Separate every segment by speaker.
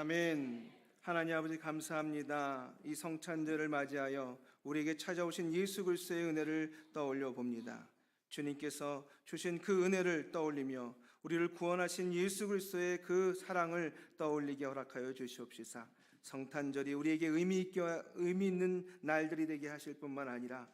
Speaker 1: 아멘. 하나님 아버지 감사합니다. 이 성찬절을 맞이하여 우리에게 찾아오신 예수 그리스도의 은혜를 떠올려 봅니다. 주님께서 주신 그 은혜를 떠올리며 우리를 구원하신 예수 그리스도의 그 사랑을 떠올리게 허락하여 주시옵시사. 성탄절이 우리에게 의미 있는 날들이 되게 하실 뿐만 아니라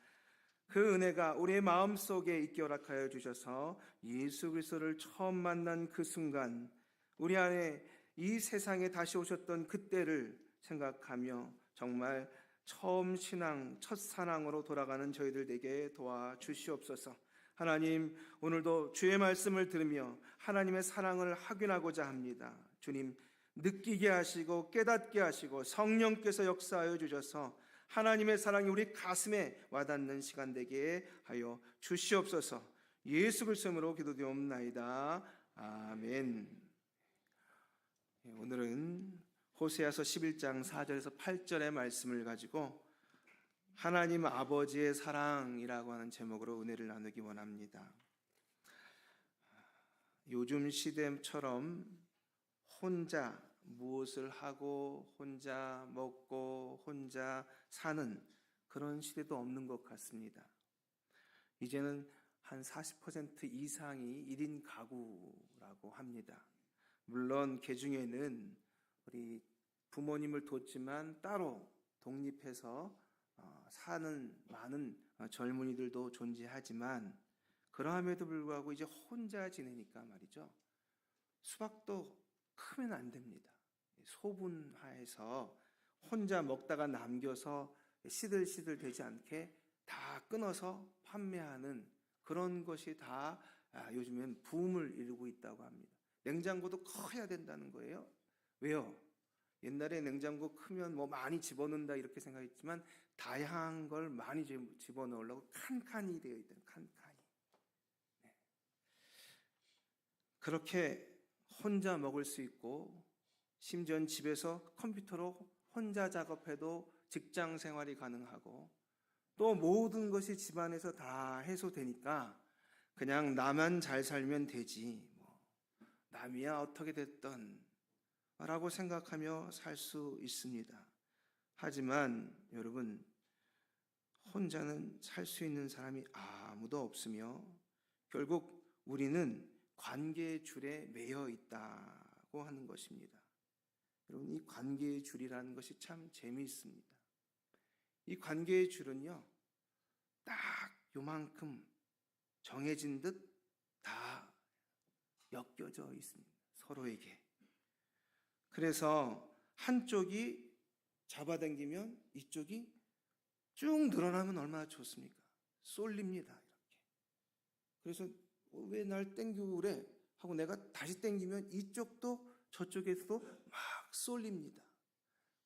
Speaker 1: 그 은혜가 우리의 마음속에 있게 허락하여 주셔서 예수 그리스도를 처음 만난 그 순간 우리 안에 이 세상에 다시 오셨던 그때를 생각하며 정말 처음 신앙, 첫 사랑으로 돌아가는 저희들 되게 도와주시옵소서. 하나님, 오늘도 주의 말씀을 들으며 하나님의 사랑을 확인하고자 합니다. 주님, 느끼게 하시고 깨닫게 하시고 성령께서 역사하여 주셔서 하나님의 사랑이 우리 가슴에 와닿는 시간 되게 하여 주시옵소서. 예수 그리스도로 기도드리옵나이다. 아멘. 오늘은 호세아서 11장 4절에서 8절의 말씀을 가지고 하나님 아버지의 사랑이라고 하는 제목으로 은혜를 나누기 원합니다. 요즘 시대처럼 혼자 무엇을 하고 혼자 먹고 혼자 사는 그런 시대도 없는 것 같습니다. 이제는 한 40% 이상이 1인 가구라고 합니다. 물론 그 중에는 우리 부모님을 뒀지만 따로 독립해서 사는 많은 젊은이들도 존재하지만 그러함에도 불구하고 이제 혼자 지내니까 말이죠. 수박도 크면 안 됩니다. 소분화해서 혼자 먹다가 남겨서 시들시들 되지 않게 다 끊어서 판매하는 그런 것이 다 요즘엔 붐을 이루고 있다고 합니다. 냉장고도 커야 된다는 거예요. 왜요? 옛날에 냉장고 크면 뭐 많이 집어넣는다 이렇게 생각했지만 다양한 걸 많이 집어넣으려고 칸칸이 되어 있다는 칸칸이. 네. 그렇게 혼자 먹을 수 있고 심지어는 집에서 컴퓨터로 혼자 작업해도 직장 생활이 가능하고 또 모든 것이 집안에서 다 해소되니까 그냥 나만 잘 살면 되지 남이야 어떻게 됐던 라고 생각하며 살 수 있습니다. 하지만 여러분 혼자는 살 수 있는 사람이 아무도 없으며 결국 우리는 관계의 줄에 매여 있다고 하는 것입니다. 여러분 이 관계의 줄이라는 것이 참 재미있습니다. 이 관계의 줄은요 딱 요만큼 정해진 듯 다 엮여져 있습니다. 서로에게. 그래서 한쪽이 잡아당기면 이쪽이 쭉 늘어나면 얼마나 좋습니까? 쏠립니다. 이렇게. 그래서 왜 날 땡기고 그래? 하고 내가 다시 땡기면 이쪽도 저쪽에서도 막 쏠립니다.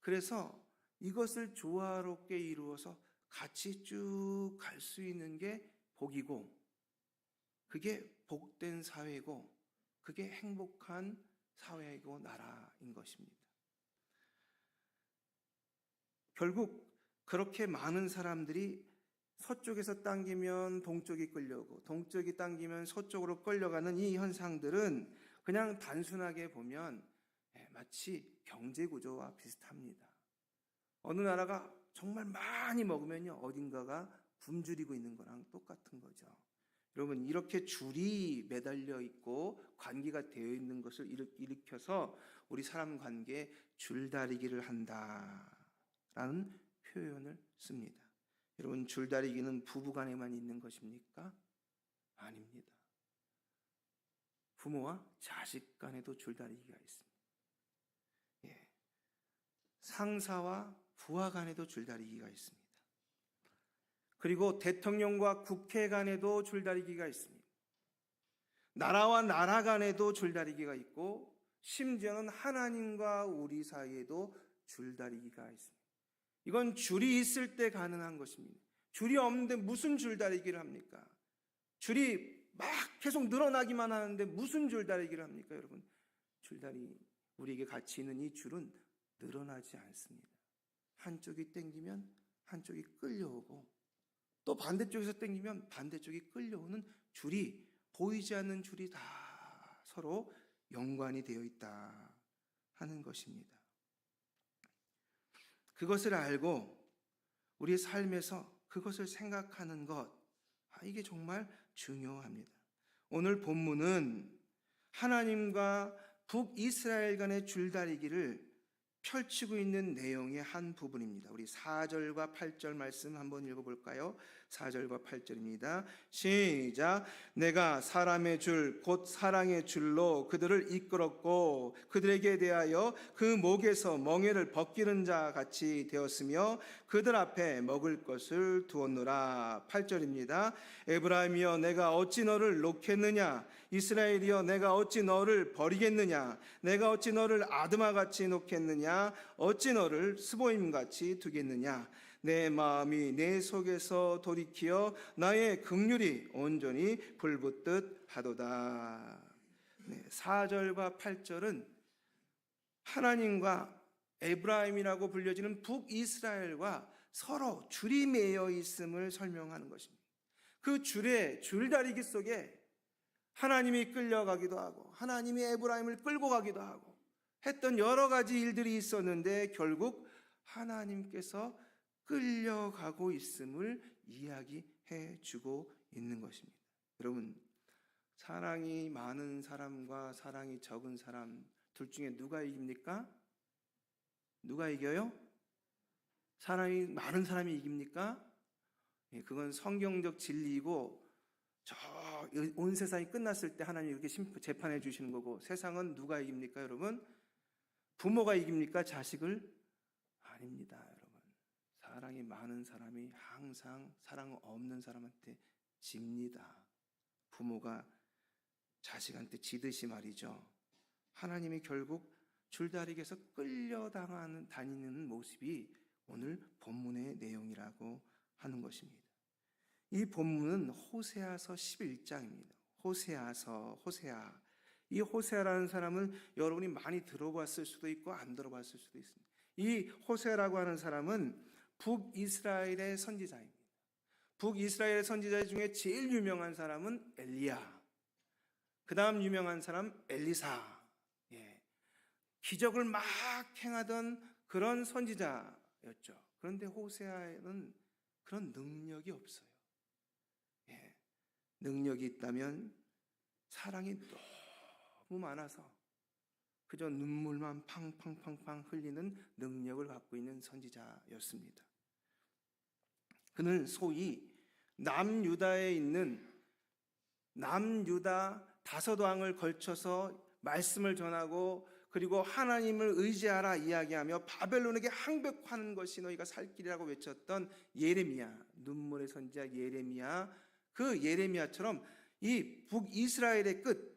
Speaker 1: 그래서 이것을 조화롭게 이루어서 같이 쭉 갈 수 있는 게 복이고 그게 복된 사회고 그게 행복한 사회이고 나라인 것입니다. 결국 그렇게 많은 사람들이 서쪽에서 당기면 동쪽이 끌려오고 동쪽이 당기면 서쪽으로 끌려가는 이 현상들은 그냥 단순하게 보면 마치 경제구조와 비슷합니다. 어느 나라가 정말 많이 먹으면요 어딘가가 굶주리고 있는 거랑 똑같은 거죠. 여러분 이렇게 줄이 매달려 있고 관계가 되어 있는 것을 일으켜서 우리 사람 관계에 줄다리기를 한다라는 표현을 씁니다. 여러분 줄다리기는 부부간에만 있는 것입니까? 아닙니다. 부모와 자식 간에도 줄다리기가 있습니다. 상사와 부하 간에도 줄다리기가 있습니다. 그리고 대통령과 국회 간에도 줄다리기가 있습니다. 나라와 나라 간에도 줄다리기가 있고 심지어는 하나님과 우리 사이에도 줄다리기가 있습니다. 이건 줄이 있을 때 가능한 것입니다. 줄이 없는데 무슨 줄다리기를 합니까? 줄이 막 계속 늘어나기만 하는데 무슨 줄다리기를 합니까? 여러분 우리에게 같이 있는 이 줄은 늘어나지 않습니다. 한쪽이 땡기면 한쪽이 끌려오고 또 반대쪽에서 땡기면 반대쪽이 끌려오는 줄이 보이지 않는 줄이 다 서로 연관이 되어 있다 하는 것입니다. 그것을 알고 우리 삶에서 그것을 생각하는 것, 이게 정말 중요합니다. 오늘 본문은 하나님과 북이스라엘 간의 줄다리기를 펼치고 있는 내용의 한 부분입니다. 우리 4절과 8절 말씀 한번 읽어볼까요? 4절과 8절입니다. 시작. 내가 사람의 줄, 곧 사랑의 줄로 그들을 이끌었고 그들에게 대하여 그 목에서 멍에를 벗기는 자 같이 되었으며 그들 앞에 먹을 것을 두었노라. 8절입니다. 에브라임이여 내가 어찌 너를 놓겠느냐? 이스라엘이여 내가 어찌 너를 버리겠느냐? 내가 어찌 너를 아드마같이 놓겠느냐? 어찌 너를 스보임같이 두겠느냐? 내 마음이 내 속에서 돌이키어 나의 긍휼이 온전히 불붙듯 하도다. 4절과 8절은 하나님과 에브라임이라고 불려지는 북이스라엘과 서로 줄이 매여 있음을 설명하는 것입니다. 그 줄의 줄다리기 속에 하나님이 끌려가기도 하고 하나님이 에브라임을 끌고 가기도 하고 했던 여러 가지 일들이 있었는데 결국 하나님께서 끌려가고 있음을 이야기해 주고 있는 것입니다. 여러분, 사랑이 많은 사람과 사랑이 적은 사람 둘 중에 누가 이깁니까? 누가 이겨요? 사랑이 많은 사람이 이깁니까? 그건 성경적 진리이고 온 세상이 끝났을 때 하나님이 이렇게 재판해 주시는 거고, 세상은 누가 이깁니까 여러분? 부모가 이깁니까? 자식을? 아닙니다 여러분. 사랑이 많은 사람이 항상 사랑 없는 사람한테 집니다. 부모가 자식한테 지듯이 말이죠. 하나님이 결국 줄다리기에서 다니는 모습이 오늘 본문의 내용이라고 하는 것입니다. 이 본문은 호세아서 11장입니다. 호세아. 이 호세아라는 사람은 여러분이 많이 들어봤을 수도 있고 안 들어봤을 수도 있습니다. 이 호세아라고 하는 사람은 북이스라엘의 선지자입니다. 북이스라엘의 선지자 중에 제일 유명한 사람은 엘리야. 그 다음 유명한 사람 엘리사. 기적을 막 행하던 그런 선지자였죠. 그런데 호세아에는 그런 능력이 없어요. 능력이 있다면 사랑이 너무 많아서 그저 눈물만 팡팡팡팡 흘리는 능력을 갖고 있는 선지자였습니다. 그는 소위 남유다에 있는 남유다 5왕을 걸쳐서 말씀을 전하고 그리고 하나님을 의지하라 이야기하며 바벨론에게 항복하는 것이 너희가 살 길이라고 외쳤던 예레미야, 눈물의 선지자 예레미야, 그 예레미야처럼 이 북이스라엘의 끝,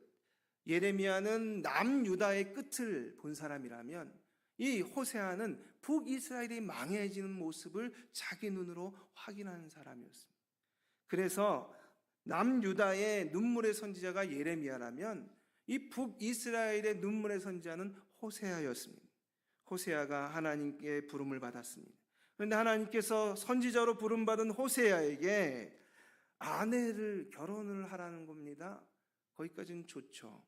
Speaker 1: 예레미야는 남유다의 끝을 본 사람이라면 이 호세아는 북이스라엘이 망해지는 모습을 자기 눈으로 확인한 사람이었습니다. 그래서 남유다의 눈물의 선지자가 예레미야라면 이 북이스라엘의 눈물의 선지자는 호세아였습니다. 호세아가 하나님께 부름을 받았습니다. 그런데 하나님께서 선지자로 부름받은 호세아에게 아내를 결혼을 하라는 겁니다. 거기까지는 좋죠.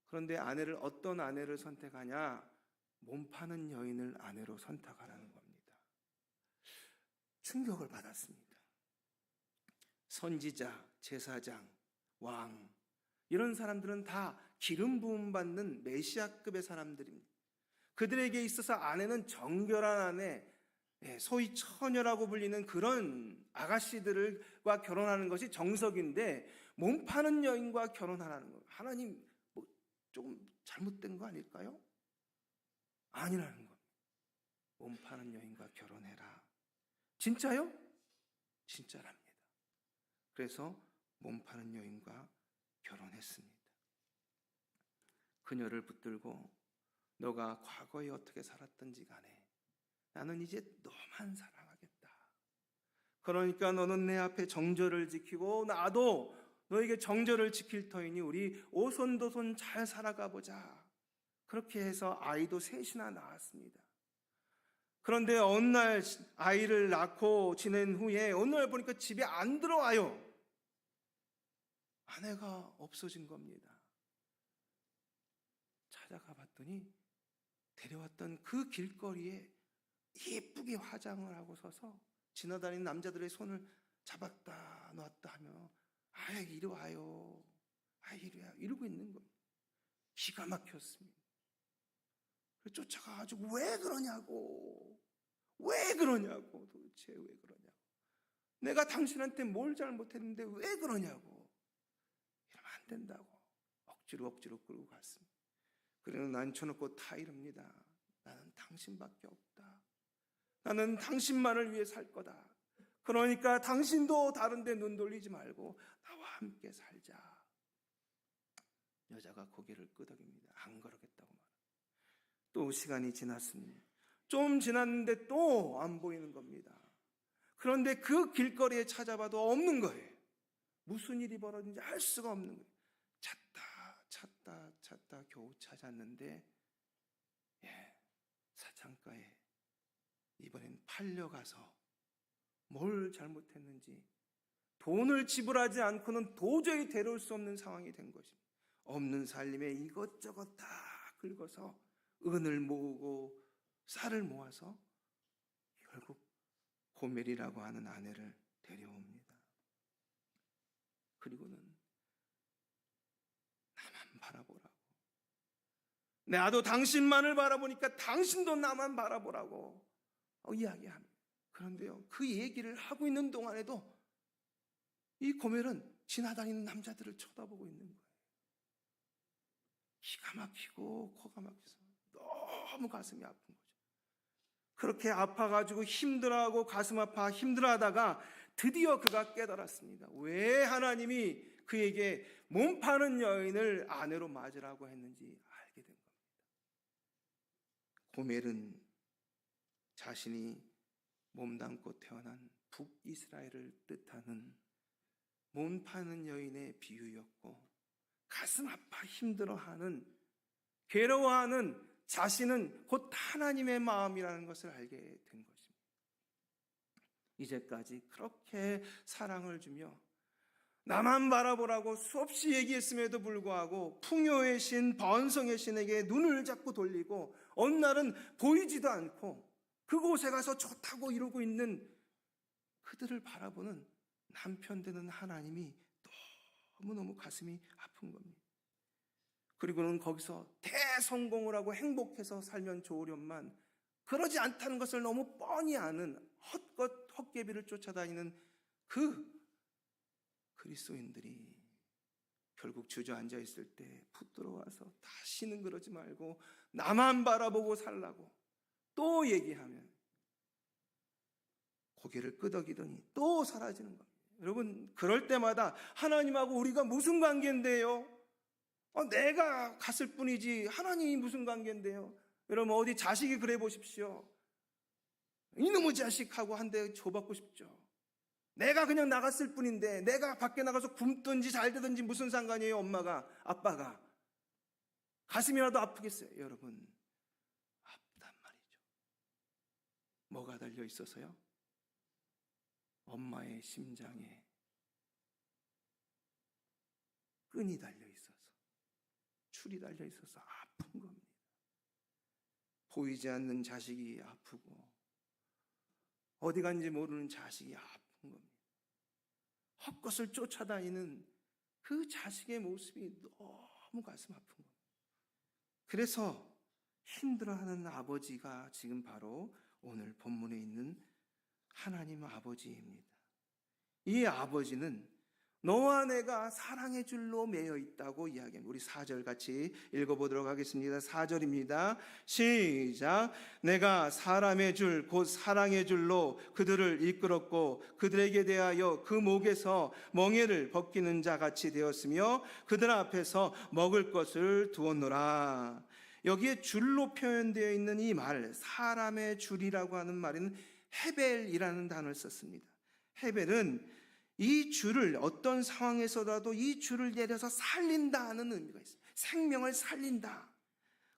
Speaker 1: 그런데 어떤 아내를 선택하냐? 몸 파는 여인을 아내로 선택하라는 겁니다. 충격을 받았습니다. 선지자, 제사장, 왕 이런 사람들은 다 기름 부음 받는 메시아급의 사람들입니다. 그들에게 있어서 아내는 정결한 아내, 소위 처녀라고 불리는 그런 아가씨들과 결혼하는 것이 정석인데 몸 파는 여인과 결혼하라는 거예요. 하나님 조금 잘못된 거 아닐까요? 아니라는 겁니다. 몸 파는 여인과 결혼해라. 진짜요? 진짜랍니다. 그래서 몸 파는 여인과 결혼했습니다. 그녀를 붙들고 너가 과거에 어떻게 살았던지 간에 나는 이제 너만 사랑하겠다. 그러니까 너는 내 앞에 정절을 지키고 나도 너에게 정절을 지킬 터이니 우리 오손도손 잘 살아가 보자. 그렇게 해서 아이도 셋이나 낳았습니다. 그런데 어느 날 아이를 낳고 지낸 후에 어느 날 보니까 집에 안 들어와요. 아내가 없어진 겁니다. 찾아가 봤더니 데려왔던 그 길거리에 예쁘게 화장을 하고 서서 지나다니는 남자들의 손을 잡았다 놨다 하며 이리 와요. 이리 와요. 이러고 있는 겁니다. 기가 막혔습니다. 쫓아가가지고 왜 그러냐고 도대체 왜 그러냐고, 내가 당신한테 뭘 잘못했는데 왜 그러냐고, 이러면 안 된다고 억지로 끌고 갔습니다. 그러는 앉혀놓고 다 이럽니다. 나는 당신밖에 없다. 나는 당신만을 위해 살 거다. 그러니까 당신도 다른 데 눈 돌리지 말고 나와 함께 살자. 여자가 고개를 끄덕입니다. 안 그러겠다고 말합니다. 또 시간이 지났습니다. 좀 지났는데 또 안 보이는 겁니다. 그런데 그 길거리에 찾아봐도 없는 거예요. 무슨 일이 벌어진지 알 수가 없는 거예요. 찾다 겨우 찾았는데, 사창가에 이번엔 팔려가서 뭘 잘못했는지 돈을 지불하지 않고는 도저히 데려올 수 없는 상황이 된 것입니다. 없는 살림에 이것저것 다 긁어서 은을 모으고 쌀을 모아서 결국 고멜이라고 하는 아내를 데려옵니다. 그리고는 나만 바라보라고, 나도 당신만을 바라보니까 당신도 나만 바라보라고 이야기합니다. 그런데요, 그 얘기를 하고 있는 동안에도 이 고멜은 지나다니는 남자들을 쳐다보고 있는 거예요. 기가 막히고 코가 막혀서 너무 가슴이 아픈 거죠. 그렇게 아파가지고 힘들어하고 가슴 아파 힘들어하다가 드디어 그가 깨달았습니다. 왜 하나님이 그에게 몸 파는 여인을 아내로 맞으라고 했는지 알게 된 겁니다. 고멜은 자신이 몸담고 태어난 북이스라엘을 뜻하는 몸 파는 여인의 비유였고, 가슴 아파 힘들어하는, 괴로워하는 자신은 곧 하나님의 마음이라는 것을 알게 된 것입니다. 이제까지 그렇게 사랑을 주며 나만 바라보라고 수없이 얘기했음에도 불구하고 풍요의 신, 번성의 신에게 눈을 자꾸 돌리고 어느 날은 보이지도 않고 그곳에 가서 좋다고 이러고 있는 그들을 바라보는 남편 되는 하나님이 너무너무 가슴이 아픈 겁니다. 그리고는 거기서 대성공을 하고 행복해서 살면 좋으련만 그러지 않다는 것을 너무 뻔히 아는 헛개비를 쫓아다니는 그 그리스도인들이 결국 주저앉아 있을 때 붙들어와서 다시는 그러지 말고 나만 바라보고 살라고 또 얘기하면 고개를 끄덕이더니 또 사라지는 겁니다. 여러분, 그럴 때마다 하나님하고 우리가 무슨 관계인데요? 내가 갔을 뿐이지 하나님이 무슨 관계인데요? 여러분, 어디 자식이 그래 보십시오. 이놈의 자식하고 한 대 줘받고 싶죠. 내가 그냥 나갔을 뿐인데, 내가 밖에 나가서 굶든지 잘 되든지 무슨 상관이에요? 엄마가, 아빠가. 가슴이라도 아프겠어요? 여러분, 아프단 말이죠. 뭐가 달려 있어서요? 엄마의 심장에 끈이 달려 있어서, 줄이 달려 있어서 아픈 겁니다. 보이지 않는 자식이 아프고 어디 간지 모르는 자식이 아픈 겁니다. 헛것을 쫓아다니는 그 자식의 모습이 너무 가슴 아픈 겁니다. 그래서 힘들어하는 아버지가 지금 바로 오늘 본문에 있는 하나님 아버지입니다. 이 아버지는 너와 내가 사랑의 줄로 매여 있다고 이야기합니다. 우리 4절 같이 읽어보도록 하겠습니다. 4절입니다. 시작. 내가 사람의 줄 곧 사랑의 줄로 그들을 이끌었고 그들에게 대하여 그 목에서 멍에를 벗기는 자 같이 되었으며 그들 앞에서 먹을 것을 두었노라. 여기에 줄로 표현되어 있는 이 말, 사람의 줄이라고 하는 말은 헤벨이라는 단어를 썼습니다. 헤벨은 이 줄을 어떤 상황에서라도 이 줄을 내려서 살린다 하는 의미가 있어요. 생명을 살린다.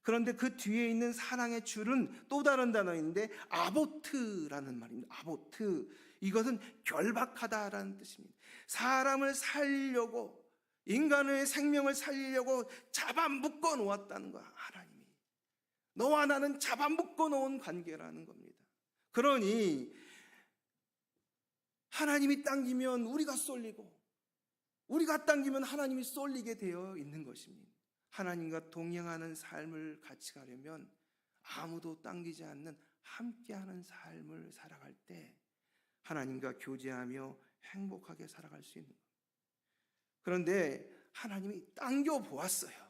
Speaker 1: 그런데 그 뒤에 있는 사랑의 줄은 또 다른 단어인데 아보트라는 말입니다. 아보트. 이것은 결박하다라는 뜻입니다. 사람을 살리려고, 인간의 생명을 살리려고 잡아묶어 놓았다는 거야. 하나님이 너와 나는 잡아묶어 놓은 관계라는 겁니다. 그러니 하나님이 당기면 우리가 쏠리고 우리가 당기면 하나님이 쏠리게 되어 있는 것입니다. 하나님과 동행하는 삶을 같이 가려면 아무도 당기지 않는 함께하는 삶을 살아갈 때 하나님과 교제하며 행복하게 살아갈 수 있는 겁니다. 그런데 하나님이 당겨 보았어요.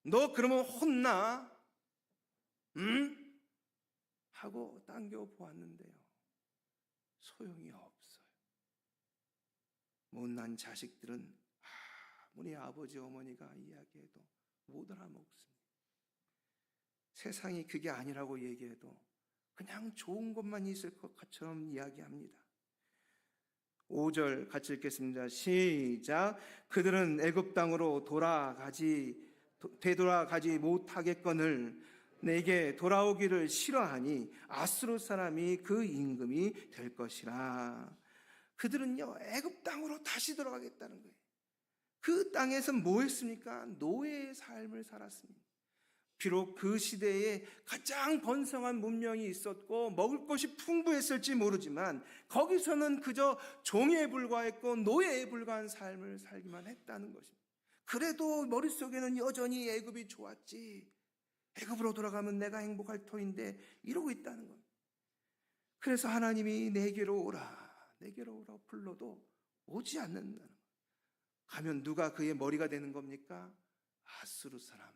Speaker 1: 너 그러면 혼나? 응? 하고 당겨 보았는데요. 소용이 없어요. 못난 자식들은 아무리 아버지 어머니가 이야기해도 못 알아먹습니다. 세상이 그게 아니라고 얘기해도 그냥 좋은 것만 있을 것처럼 이야기합니다. 5절 같이 읽겠습니다. 시작. 그들은 애굽 땅으로 되돌아가지 못하겠거늘 내게 돌아오기를 싫어하니 아수르 사람이 그 임금이 될 것이라. 그들은요, 애굽 땅으로 다시 돌아가겠다는 거예요. 그 땅에서 뭐 했습니까? 노예의 삶을 살았습니다. 비록 그 시대에 가장 번성한 문명이 있었고 먹을 것이 풍부했을지 모르지만 거기서는 그저 종에 불과했고 노예에 불과한 삶을 살기만 했다는 것입니다. 그래도 머릿속에는 여전히 애굽이 좋았지, 애굽으로 돌아가면 내가 행복할 터인데 이러고 있다는 겁니다. 그래서 하나님이 내게로 오라, 내게로 오라 불러도 오지 않는다는 거예요. 가면 누가 그의 머리가 되는 겁니까? 아수르 사람.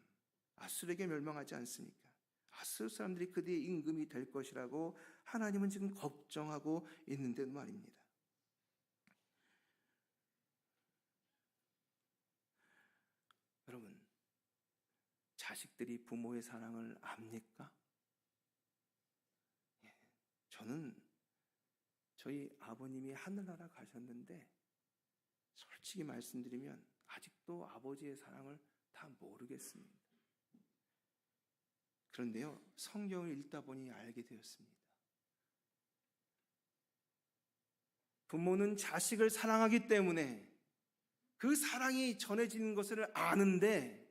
Speaker 1: 아수르에게 멸망하지 않습니까? 아수르 사람들이 그들의 임금이 될 것이라고 하나님은 지금 걱정하고 있는데 말입니다. 여러분, 자식들이 부모의 사랑을 압니까? 저는 저희 아버님이 하늘나라 가셨는데 솔직히 말씀드리면 아직도 아버지의 사랑을 다 모르겠습니다. 그런데요, 성경을 읽다 보니 알게 되었습니다. 부모는 자식을 사랑하기 때문에 그 사랑이 전해지는 것을 아는데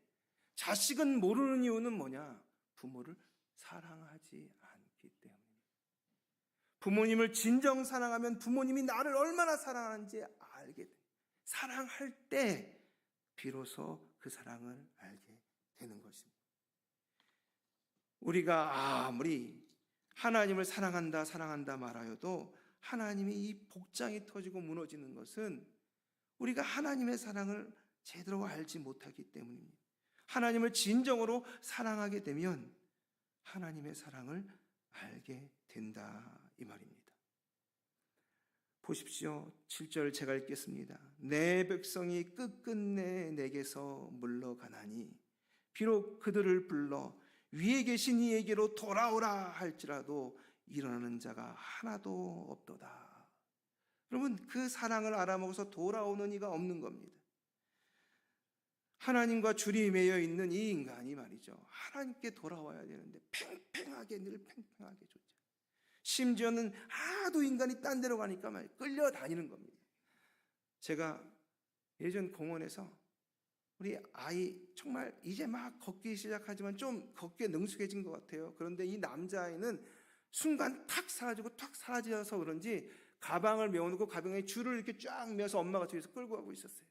Speaker 1: 자식은 모르는 이유는 뭐냐? 부모를 사랑하지 않기 때문입니다. 부모님을 진정 사랑하면 부모님이 나를 얼마나 사랑하는지 알게 돼요. 사랑할 때 비로소 그 사랑을 알게 되는 것입니다. 우리가 아무리 하나님을 사랑한다 말하여도 하나님이 이 복장이 터지고 무너지는 것은 우리가 하나님의 사랑을 제대로 알지 못하기 때문입니다. 하나님을 진정으로 사랑하게 되면 하나님의 사랑을 알게 된다 이 말입니다. 보십시오. 7절 제가 읽겠습니다. 내 백성이 끝끝내 내게서 물러가나니 비록 그들을 불러 위에 계신 이에게로 돌아오라 할지라도 일어나는 자가 하나도 없도다. 여러분, 그 사랑을 알아먹어서 돌아오는 이가 없는 겁니다. 하나님과 줄이 매여 있는 이 인간이 말이죠, 하나님께 돌아와야 되는데 팽팽하게 늘 팽팽하게 쫓아. 심지어는 하도 인간이 딴 데로 가니까 막 끌려다니는 겁니다. 제가 예전 공원에서 우리 아이 정말 이제 막 걷기 시작하지만 좀 걷기에 능숙해진 것 같아요. 그런데 이 남자아이는 순간 탁 사라지고 탁 사라져서 그런지 가방을 메워놓고 가방에 줄을 이렇게 쫙 메어서 엄마가 뒤에서 끌고 가고 있었어요.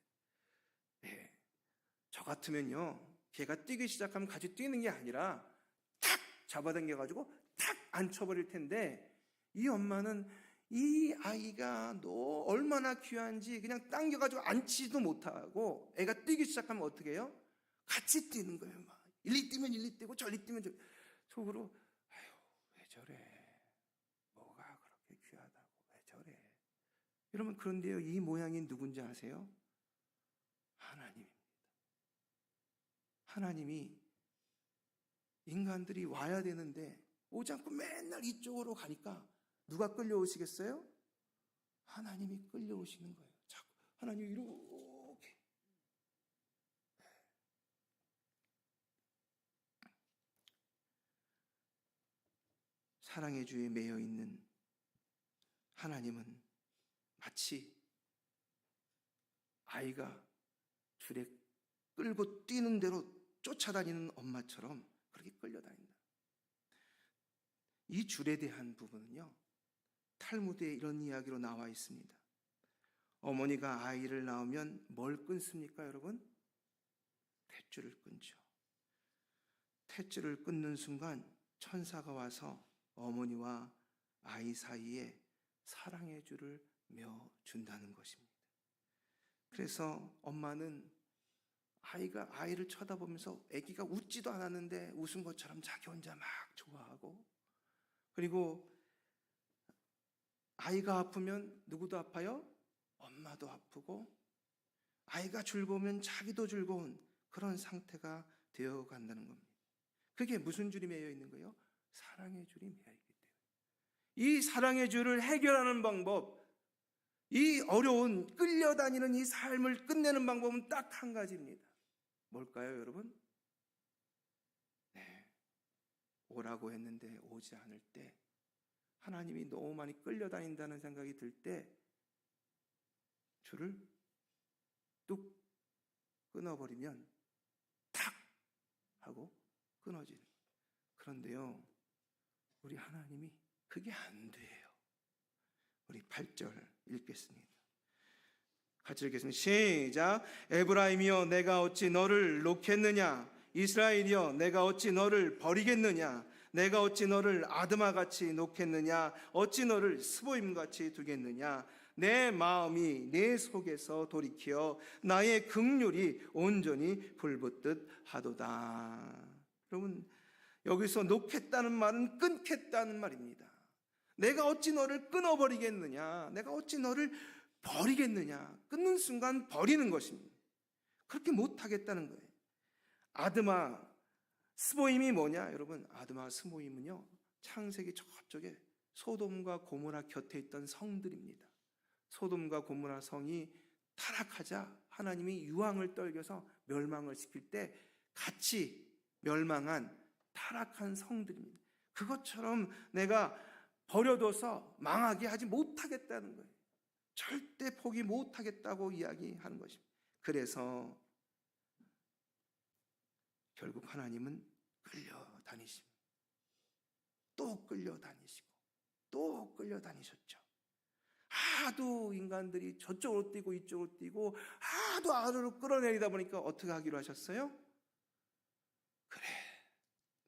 Speaker 1: 네. 저 같으면요, 걔가 뛰기 시작하면 같이 뛰는 게 아니라 탁 잡아당겨가지고 탁 앉혀버릴 텐데 이 엄마는 이 아이가 너 얼마나 귀한지 그냥 당겨가지고 앉지도 못하고 애가 뛰기 시작하면 어떻게 해요? 같이 뛰는 거예요. 막 일리 뛰면 일리 뛰고 저리 뛰면 저리. 속으로 아유 왜 저래, 뭐가 그렇게 귀하다고 왜 저래. 여러분, 그런데요, 이 모양이 누군지 아세요? 하나님입니다. 하나님이 인간들이 와야 되는데 오지 않고 맨날 이쪽으로 가니까 누가 끌려오시겠어요? 하나님이 끌려오시는 거예요. 자꾸 하나님이 이렇게. 사랑의 주에 매여 있는 하나님은 마치 아이가 줄에 끌고 뛰는 대로 쫓아다니는 엄마처럼 그렇게 끌려다닌다. 이 줄에 대한 부분은요, 탈무드에 이런 이야기로 나와 있습니다. 어머니가 아이를 낳으면 뭘 끊습니까, 여러분? 탯줄을 끊죠. 탯줄을 끊는 순간 천사가 와서 어머니와 아이 사이에 사랑의 줄을 맺어준다는 것입니다. 그래서 엄마는 아이를 쳐다보면서 아기가 웃지도 않았는데 웃은 것처럼 자기 혼자 막 좋아하고, 그리고 아이가 아프면 누구도 아파요? 엄마도 아프고, 아이가 즐거우면 자기도 즐거운 그런 상태가 되어 간다는 겁니다. 그게 무슨 줄이 매여 있는 거예요? 사랑의 줄이 매여 있기 때문에. 이 사랑의 줄을 해결하는 방법, 이 어려운 끌려다니는 이 삶을 끝내는 방법은 딱 한 가지입니다. 뭘까요, 여러분? 네, 오라고 했는데 오지 않을 때, 하나님이 너무 많이 끌려다닌다는 생각이 들 때 줄을 뚝 끊어버리면 탁 하고 끊어지는 거예요. 그런데요, 우리 하나님이 그게 안 돼요. 우리 8절 읽겠습니다. 같이 읽겠습니다. 시작. 에브라임이여 내가 어찌 너를 놓겠느냐, 이스라엘이여 내가 어찌 너를 버리겠느냐, 내가 어찌 너를 아드마같이 놓겠느냐, 어찌 너를 스보임같이 두겠느냐. 내 마음이 내 속에서 돌이켜 나의 긍휼이 온전히 불붙듯 하도다. 여러분, 여기서 놓겠다는 말은 끊겠다는 말입니다. 내가 어찌 너를 끊어버리겠느냐, 내가 어찌 너를 버리겠느냐. 끊는 순간 버리는 것입니다. 그렇게 못하겠다는 거예요. 아드마 스보임이 뭐냐, 여러분? 아드마 스보임은요, 창세기 저쪽에 소돔과 고모라 곁에 있던 성들입니다. 소돔과 고모라 성이 타락하자 하나님이 유황을 떨겨서 멸망을 시킬 때 같이 멸망한 타락한 성들입니다. 그것처럼 내가 버려둬서 망하게 하지 못하겠다는 거예요. 절대 포기 못하겠다고 이야기하는 것입니다. 그래서 결국 하나님은 끌려다니십니다. 또 끌려다니시고 또 끌려다니셨죠. 하도 인간들이 저쪽으로 뛰고 이쪽으로 뛰고 하도 아래로 끌어내리다 보니까 어떻게 하기로 하셨어요? 그래,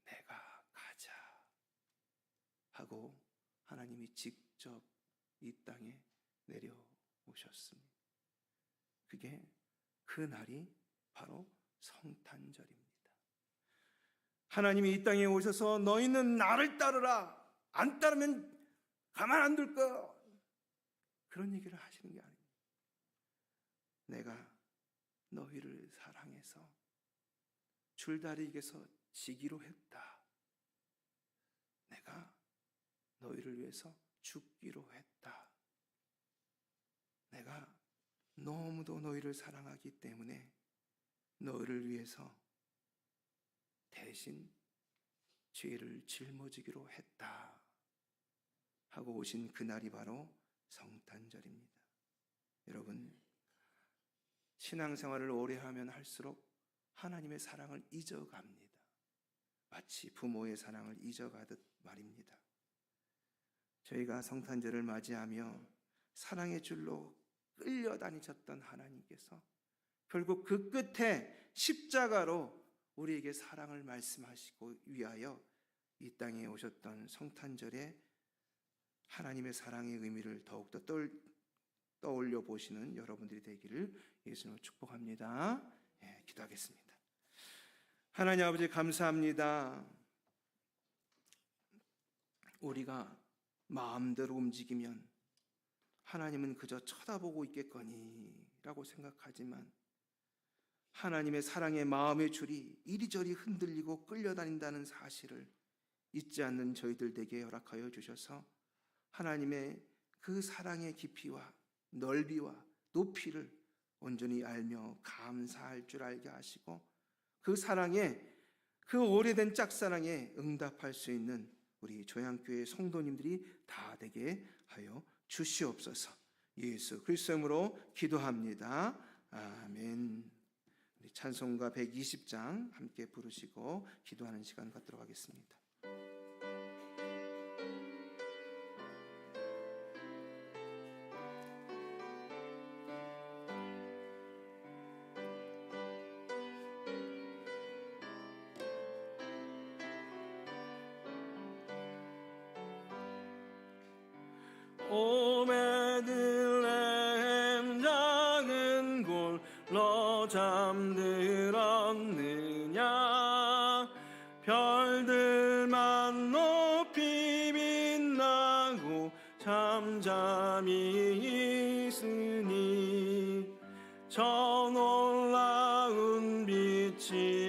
Speaker 1: 내가 가자 하고 하나님이 직접 이 땅에 내려오셨습니다. 그게 그 날이 바로 성탄절입니다. 하나님이 이 땅에 오셔서 너희는 나를 따르라, 안 따르면 가만 안 둘 거야, 그런 얘기를 하시는 게 아닙니다. 내가 너희를 사랑해서 줄다리기에서 지기로 했다. 내가 너희를 위해서 죽기로 했다. 내가 너무도 너희를 사랑하기 때문에 너희를 위해서 대신 죄를 짊어지기로 했다 하고 오신 그날이 바로 성탄절입니다. 여러분, 신앙생활을 오래 하면 할수록 하나님의 사랑을 잊어갑니다. 마치 부모의 사랑을 잊어가듯 말입니다. 저희가 성탄절을 맞이하며 사랑의 줄로 끌려다니셨던 하나님께서 결국 그 끝에 십자가로 우리에게 사랑을 말씀하시고 위하여 이 땅에 오셨던 성탄절에 하나님의 사랑의 의미를 더욱더 떠올려 보시는 여러분들이 되기를 예수님으로 축복합니다. 기도하겠습니다. 하나님 아버지, 감사합니다. 우리가 마음대로 움직이면 하나님은 그저 쳐다보고 있겠거니라고 생각하지만 하나님의 사랑의 마음의 줄이 이리저리 흔들리고 끌려다닌다는 사실을 잊지 않는 저희들 되게 허락하여 주셔서 하나님의 그 사랑의 깊이와 넓이와 높이를 온전히 알며 감사할 줄 알게 하시고 그 사랑에, 그 오래된 짝사랑에 응답할 수 있는 우리 조양교회 성도님들이 다 되게 하여 주시옵소서. 예수 그리스도의 이름으로 기도합니다. 아멘. 우리 찬송가 120장 함께 부르시고 기도하는 시간 갖도록 하겠습니다.
Speaker 2: 오 베들레헴 작은 골로 잠들었느냐. 별들만 높이 빛나고 잠잠히 있으니 저 놀라운 빛이